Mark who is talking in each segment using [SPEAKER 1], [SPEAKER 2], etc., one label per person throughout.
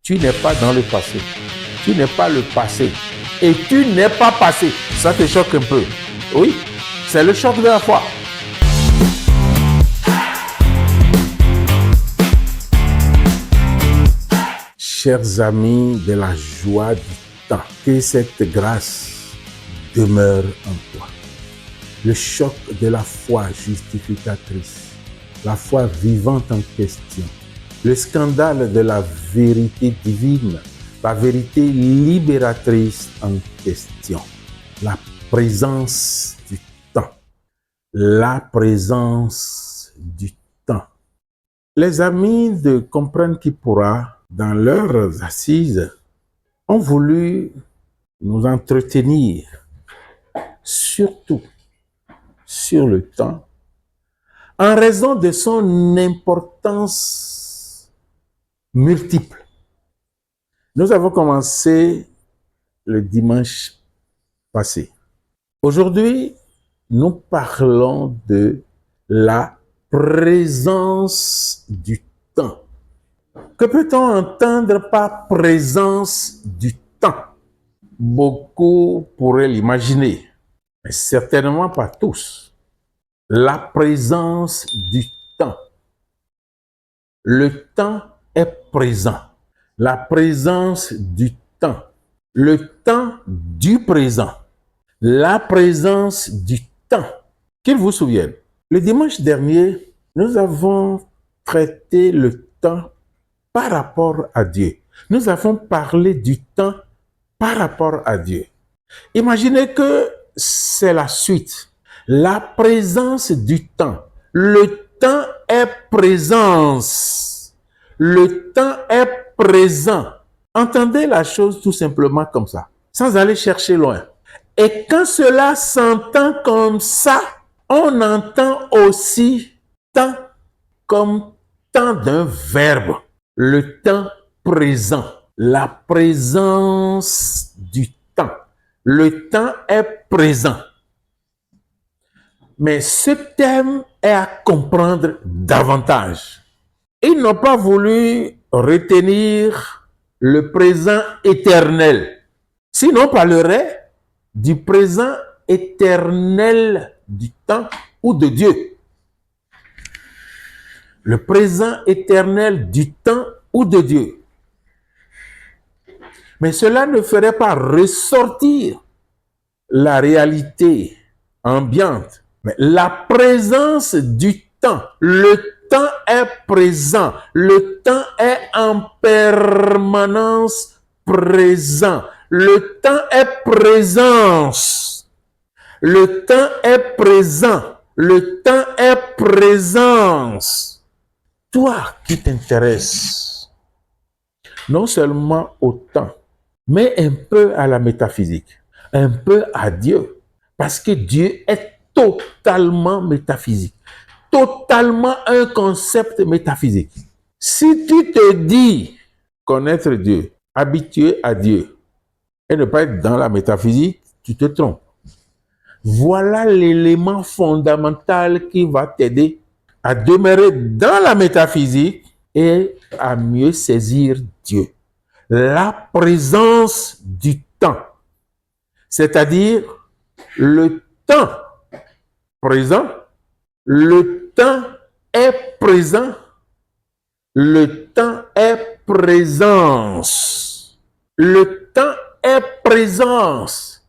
[SPEAKER 1] Tu n'es pas dans le passé. Tu n'es pas le passé. Et tu n'es pas passé. Ça te choque un peu. Oui, c'est le choc de la foi. Chers amis de la joie du temps, que cette grâce demeure en toi. Le choc de la foi justificatrice, la foi vivante en question, le scandale de la vérité divine, la vérité libératrice en question, la présence du temps, la présence du temps. Les amis de Comprendre qui pourra, dans leurs assises, ont voulu nous entretenir surtout sur le temps en raison de son importance multiple. Nous avons commencé le dimanche passé. Aujourd'hui, nous parlons de la présence du temps. Que peut-on entendre par présence du temps? Beaucoup pourraient l'imaginer, mais certainement pas tous. La présence du temps. Le temps est présent. La présence du temps. Le temps du présent. La présence du temps. Qu'il vous souvienne, le dimanche dernier, nous avons traité le temps par rapport à Dieu. Nous avons parlé du temps par rapport à Dieu. Imaginez que c'est la suite. La présence du temps. Le temps est présence. Le temps est présent. Entendez la chose tout simplement comme ça, sans aller chercher loin. Et quand cela s'entend comme ça, on entend aussi temps comme temps d'un verbe. Le temps présent. La présence du temps. Le temps est présent. Mais ce thème est à comprendre davantage. Ils n'ont pas voulu retenir le présent éternel. Sinon, on parlerait du présent éternel du temps ou de Dieu. Le présent éternel du temps ou de Dieu. Mais cela ne ferait pas ressortir la réalité ambiante. Mais la présence du temps, le temps est présent, le temps est en permanence présent, le temps est présence, le temps est présent, le temps est présence. Toi qui t'intéresses non seulement au temps, mais un peu à la métaphysique, un peu à Dieu, parce que Dieu est totalement métaphysique, totalement un concept métaphysique. Si tu te dis connaître Dieu, habitué à Dieu, et ne pas être dans la métaphysique, tu te trompes. Voilà l'élément fondamental qui va t'aider à demeurer dans la métaphysique et à mieux saisir Dieu. La présence du temps, c'est-à-dire le temps présent, le temps est présent, le temps est présence, le temps est présence.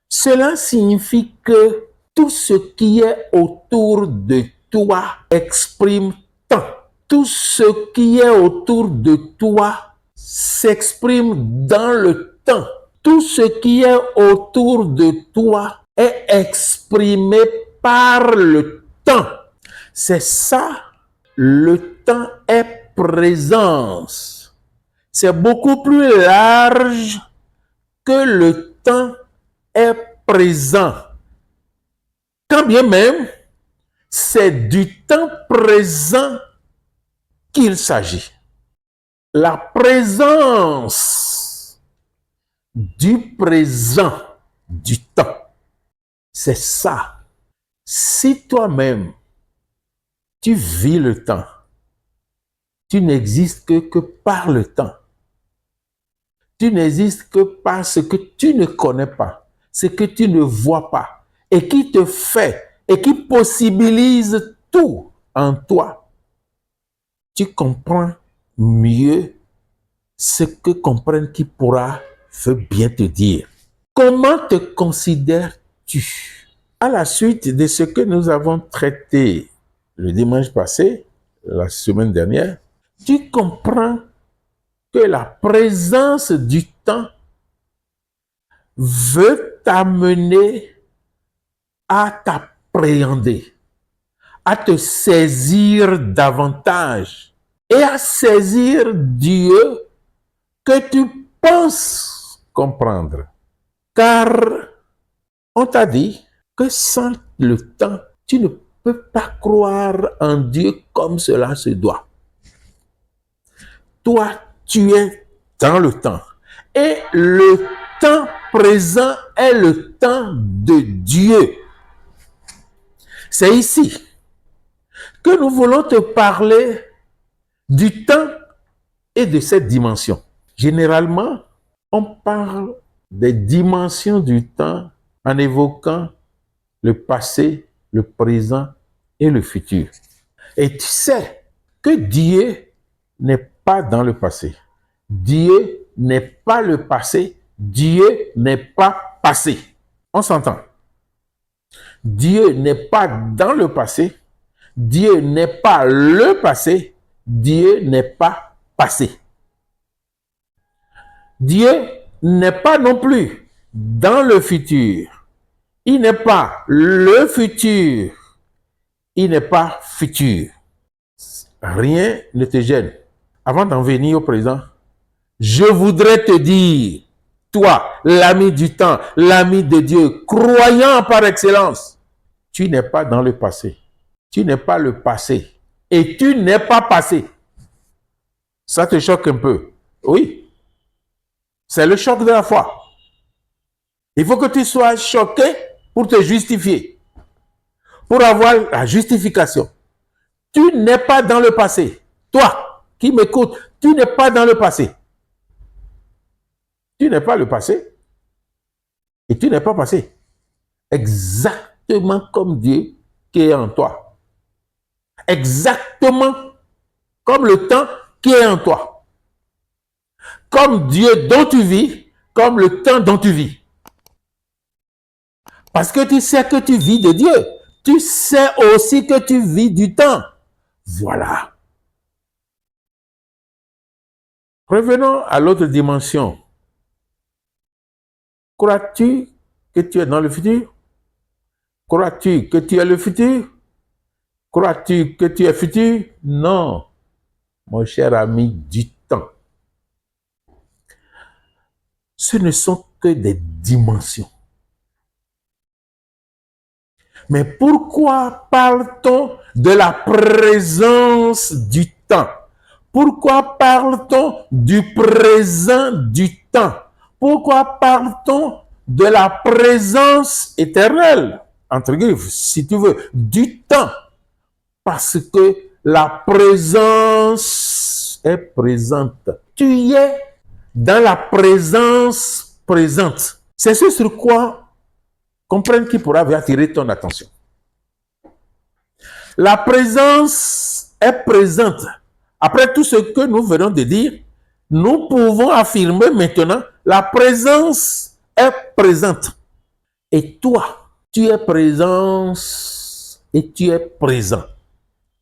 [SPEAKER 1] Cela signifie que tout ce qui est autour de toi exprime temps. Tout ce qui est autour de toi s'exprime dans le temps. Tout ce qui est autour de toi est exprimé par le temps. C'est ça, le temps est présence. C'est beaucoup plus large que le temps est présent. Quand bien même, c'est du temps présent qu'il s'agit. La présence du présent, du temps. C'est ça. Si toi-même, tu vis le temps, tu n'existes que par le temps. Tu n'existes que par ce que tu ne connais pas, ce que tu ne vois pas, et qui te fait, et qui possibilise tout en toi. Tu comprends mieux ce que comprendre qui pourra veut bien te dire. Comment te considères-tu? À la suite de ce que nous avons traité le dimanche passé, la semaine dernière, tu comprends que la présence du temps veut t'amener à t'appréhender, à te saisir davantage et à saisir Dieu que tu penses comprendre. Car on t'a dit que sans le temps, tu ne peux pas croire en Dieu comme cela se doit. Toi, tu es dans le temps. Et le temps présent est le temps de Dieu. C'est ici que nous voulons te parler du temps et de cette dimension. Généralement, on parle des dimensions du temps en évoquant le passé, le présent et le futur. Et tu sais que Dieu n'est pas dans le passé. Dieu n'est pas le passé. Dieu n'est pas passé. On s'entend. Dieu n'est pas dans le passé. Dieu n'est pas le passé. Dieu n'est pas passé. Dieu n'est pas non plus dans le futur. Il n'est pas le futur. Il n'est pas futur. Rien ne te gêne. Avant d'en venir au présent, je voudrais te dire, toi, l'ami du temps, l'ami de Dieu, croyant par excellence, tu n'es pas dans le passé. Tu n'es pas le passé. Et tu n'es pas passé. Ça te choque un peu. Oui. C'est le choc de la foi. Il faut que tu sois choqué pour te justifier. Pour avoir la justification. Tu n'es pas dans le passé. Toi qui m'écoutes, tu n'es pas dans le passé. Tu n'es pas le passé. Et tu n'es pas passé. Exactement comme Dieu qui est en toi. Exactement comme le temps qui est en toi. Comme Dieu dont tu vis, comme le temps dont tu vis. Parce que tu sais que tu vis de Dieu. Tu sais aussi que tu vis du temps. Voilà. Revenons à l'autre dimension. Crois-tu que tu es dans le futur? Crois-tu que tu es le futur? Crois-tu que tu es futur? Non, mon cher ami du temps. Ce ne sont que des dimensions. Mais pourquoi parle-t-on de la présence du temps? Pourquoi parle-t-on du présent du temps? Pourquoi parle-t-on de la présence éternelle, entre griffes, si tu veux, du temps? Parce que la présence est présente. Tu es dans la présence présente. C'est ce sur quoi comprendre qui pourra attirer ton attention. La présence est présente. Après tout ce que nous venons de dire, nous pouvons affirmer maintenant la présence est présente. Et toi, tu es présence et tu es présent.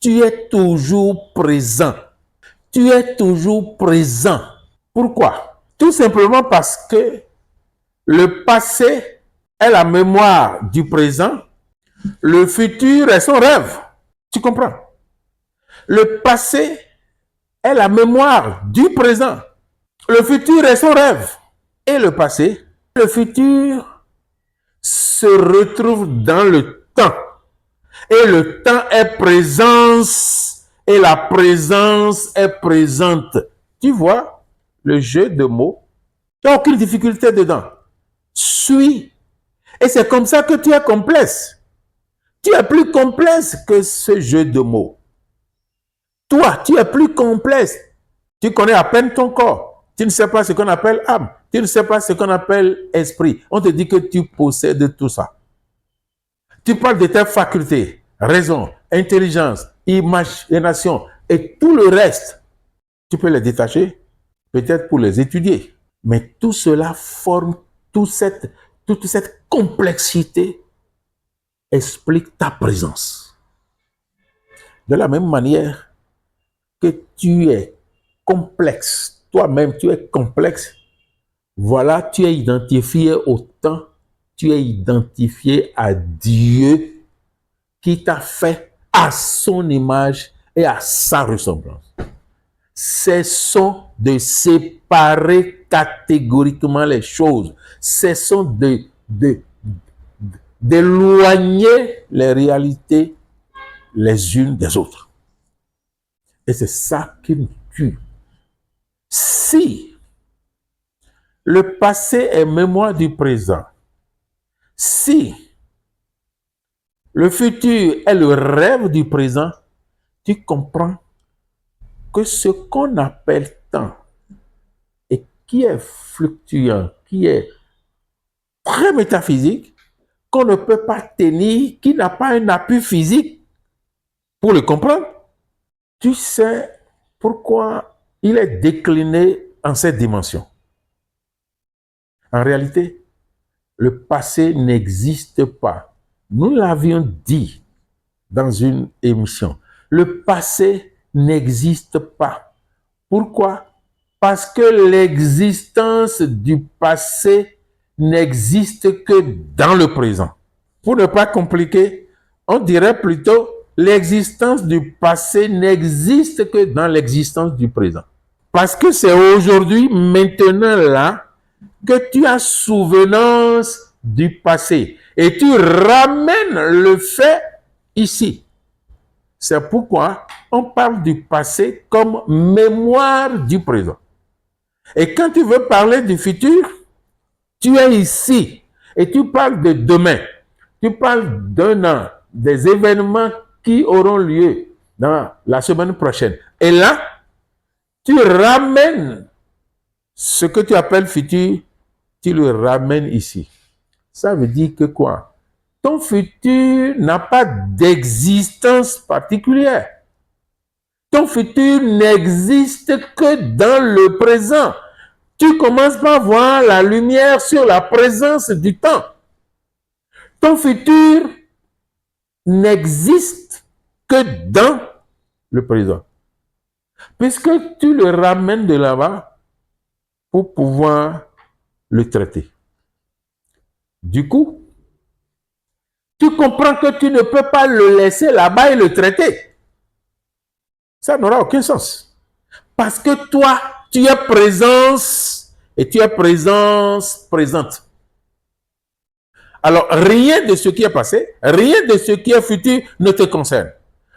[SPEAKER 1] Tu es toujours présent. Tu es toujours présent. Pourquoi? Tout simplement parce que le passé est la mémoire du présent. Le futur est son rêve. Tu comprends? Le passé est la mémoire du présent. Le futur est son rêve. Et le passé, le futur se retrouve dans le temps. Et le temps est présence et la présence est présente. Tu vois le jeu de mots? Tu n'as aucune difficulté dedans. Suis. Et c'est comme ça que tu es complexe. Tu es plus complexe que ce jeu de mots. Toi, tu es plus complexe. Tu connais à peine ton corps. Tu ne sais pas ce qu'on appelle âme. Tu ne sais pas ce qu'on appelle esprit. On te dit que tu possèdes tout ça. Tu parles de tes facultés, raison, intelligence, imagination et tout le reste. Tu peux les détacher, peut-être pour les étudier. Mais tout cela forme toute cette complexité explique ta présence. De la même manière que tu es complexe, toi-même tu es complexe, voilà, tu es identifié au temps, tu es identifié à Dieu qui t'a fait à son image et à sa ressemblance. Cessons de séparer catégoriquement les choses. Cessons d'éloigner les réalités les unes des autres. Et c'est ça qui nous tue. Si le passé est mémoire du présent, si le futur est le rêve du présent, tu comprends que ce qu'on appelle temps et qui est fluctuant, qui est très métaphysique, qu'on ne peut pas tenir, qui n'a pas un appui physique pour le comprendre. Tu sais pourquoi il est décliné en cette dimension. En réalité, le passé n'existe pas. Nous l'avions dit dans une émission. Le passé n'existe pas. Pourquoi? Parce que l'existence du passé n'existe que dans le présent. Pour ne pas compliquer, on dirait plutôt l'existence du passé n'existe que dans l'existence du présent. Parce que c'est aujourd'hui, maintenant là, que tu as souvenance du passé et tu ramènes le fait ici. C'est pourquoi on parle du passé comme mémoire du présent. Et quand tu veux parler du futur, tu es ici et tu parles de demain. Tu parles d'un an, des événements qui auront lieu dans la semaine prochaine. Et là, tu ramènes ce que tu appelles futur, tu le ramènes ici. Ça veut dire que quoi? Ton futur n'a pas d'existence particulière. Ton futur n'existe que dans le présent. Tu commences par voir la lumière sur la présence du temps. Ton futur n'existe que dans le présent. Puisque tu le ramènes de là-bas pour pouvoir le traiter. Du coup, tu comprends que tu ne peux pas le laisser là-bas et le traiter. Ça n'aura aucun sens. Parce que toi, tu es présence et tu es présence présente. Alors, rien de ce qui est passé, rien de ce qui est futur ne te concerne.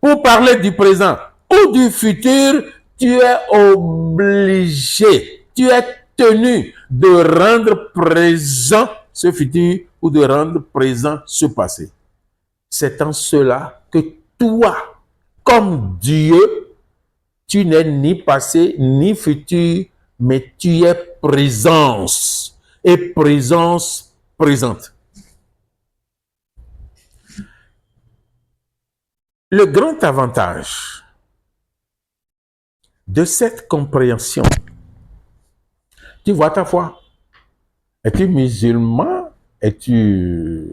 [SPEAKER 1] Pour parler du présent ou du futur, tu es obligé, tu es tenu de rendre présent ce futur ou de rendre présent ce passé. C'est en cela que toi, comme Dieu, tu n'es ni passé ni futur, mais tu es présence et présence présente. Le grand avantage de cette compréhension, tu vois ta foi. Es-tu musulman? Es-tu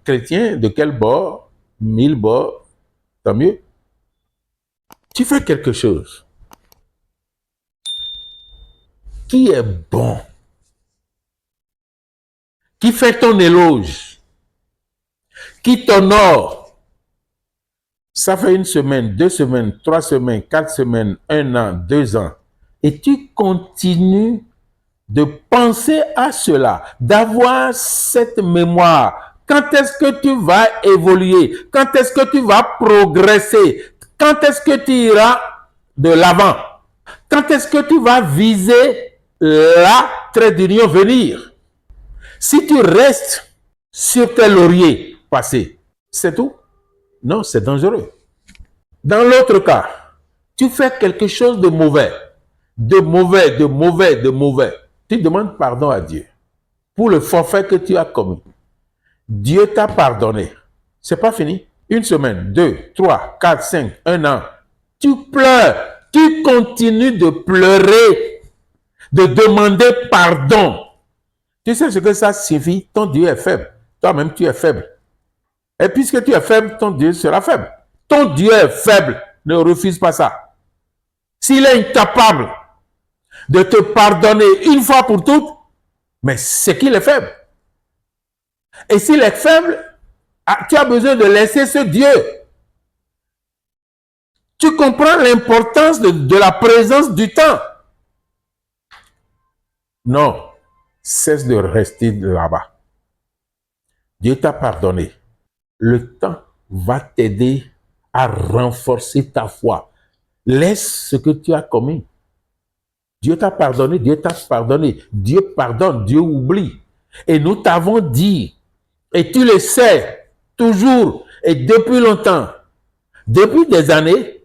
[SPEAKER 1] chrétien? De quel bord? 1000 bords, tant mieux. Tu fais quelque chose qui est bon, qui fait ton éloge, qui t'honore. Ça fait 1 semaine, 2 semaines, 3 semaines, 4 semaines, 1 an, 2 ans. Et tu continues de penser à cela, d'avoir cette mémoire. Quand est-ce que tu vas évoluer? Quand est-ce que tu vas progresser? Quand est-ce que tu iras de l'avant? Quand est-ce que tu vas viser la trait d'union venir? Si tu restes sur tes lauriers passés, c'est tout? Non, c'est dangereux. Dans l'autre cas, tu fais quelque chose de mauvais, de mauvais, de mauvais, de mauvais, tu demandes pardon à Dieu pour le forfait que tu as commis. Dieu t'a pardonné. C'est pas fini. Une semaine, 2, 3, 4, 5, un an. Tu pleures. Tu continues de pleurer, de demander pardon. Tu sais ce que ça signifie? Ton Dieu est faible. Toi-même, tu es faible. Et puisque tu es faible, ton Dieu sera faible. Ton Dieu est faible. Ne refuse pas ça. S'il est incapable de te pardonner une fois pour toutes, mais c'est qu'il est faible. Et s'il est faible, tu as besoin de laisser ce Dieu. Tu comprends l'importance de la présence du temps. Non, cesse de rester là-bas. Dieu t'a pardonné. Le temps va t'aider à renforcer ta foi. Laisse ce que tu as commis. Dieu t'a pardonné, Dieu t'a pardonné. Dieu pardonne, Dieu oublie. Et nous t'avons dit, et tu le sais, toujours et depuis longtemps, depuis des années,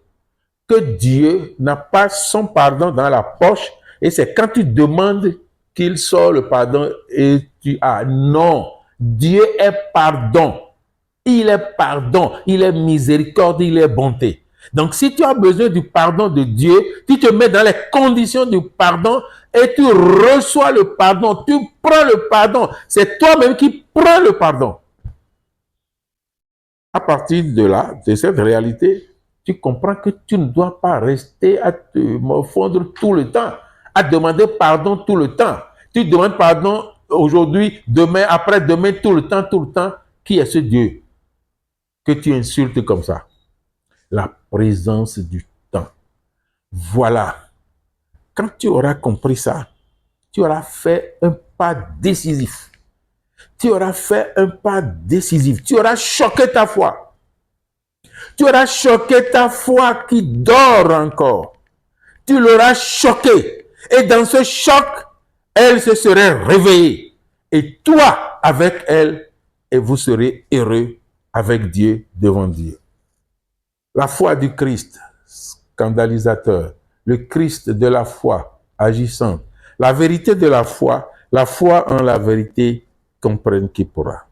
[SPEAKER 1] que Dieu n'a pas son pardon dans la poche. Et c'est quand tu demandes qu'il sort le pardon et tu as. Non, Dieu est pardon. Il est pardon, il est miséricorde, il est bonté. Donc, si tu as besoin du pardon de Dieu, tu te mets dans les conditions du pardon et tu reçois le pardon, tu prends le pardon. C'est toi-même qui prends le pardon. À partir de là, de cette réalité, tu comprends que tu ne dois pas rester à te morfondre tout le temps, à demander pardon tout le temps. Tu demandes pardon aujourd'hui, demain, après-demain, tout le temps. Qui est ce Dieu que tu insultes comme ça? La présence du temps. Voilà. Quand tu auras compris ça, tu auras fait un pas décisif. Tu auras fait un pas décisif. Tu auras choqué ta foi. Tu auras choqué ta foi qui dort encore. Tu l'auras choquée. Et dans ce choc, elle se serait réveillée. Et toi avec elle, et vous serez heureux avec Dieu, devant Dieu. La foi du Christ, scandalisateur. Le Christ de la foi, agissant. La vérité de la foi en la vérité, comprenne qui pourra.